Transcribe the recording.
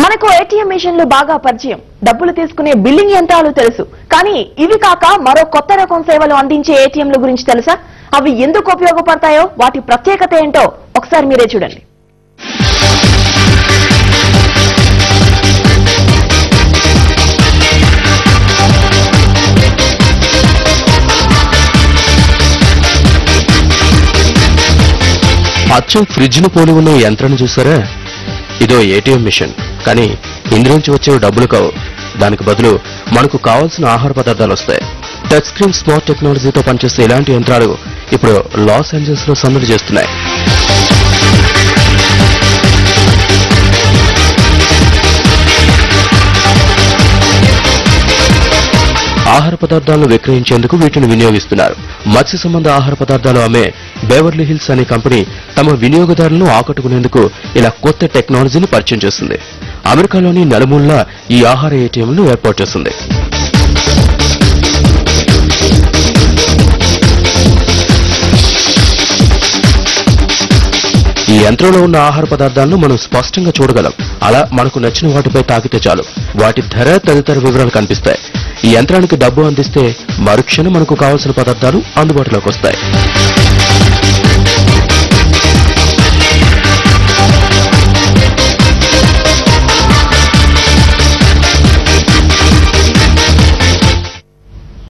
మనకు ఏటీఎం మిషన్లు బాగా పరిచయం, డబ్బులు తీసుకునే బిల్లింగ్ యంత్రాలు తెలుసు. కానీ ఇవి కాక మరో కొత్త రకం సేవలు అందించే ఏటీఎంల గురించి తెలుసా? అవి ఎందుకు ఉపయోగపడతాయో, వాటి ప్రత్యేకత ఏంటో ఒకసారి మీరే చూడండి. అచ్చం ఫ్రిడ్జ్ ను పోలి ఉన్న యంత్రాన్ని చూసారా? ఇదో ఏటీఎం మిషన్. కానీ ఇందులోంచి వచ్చే డబ్బులు కావు. దానికి బదులు మనకు కావాల్సిన ఆహార పదార్థాలు వస్తాయి. టచ్ స్క్రీన్ స్మార్ట్ టెక్నాలజీతో పనిచేసే ఇలాంటి యంత్రాలు ఇప్పుడు లాస్ ఏంజల్స్ లో సందడి చేస్తున్నాయి. ఆహార పదార్థాలను విక్రయించేందుకు వీటిని వినియోగిస్తున్నారు. మత్స్య సంబంధ ఆహార పదార్థాలు అమ్మే బేవర్లీ హిల్స్ అనే కంపెనీ తమ వినియోగదారులను ఆకట్టుకునేందుకు ఇలా కొత్త టెక్నాలజీని పరిచయం చేస్తుంది. అమెరికాలోని నలుమూలలా ఈ ఆహార ఏటీఎంలను ఏర్పాటు చేస్తుంది. ఈ యంత్రంలో ఉన్న ఆహార పదార్థాలను మనం స్పష్టంగా చూడగలం. అలా మనకు నచ్చిన వాటిపై తాకితే చాలు వాటి ధర తదితర వివరాలు కనిపిస్తాయి. ఈ యంత్రానికి డబ్బు అందిస్తే మరుక్షణం మనకు కావాల్సిన పదార్థాలు అందుబాటులోకి వస్తాయి.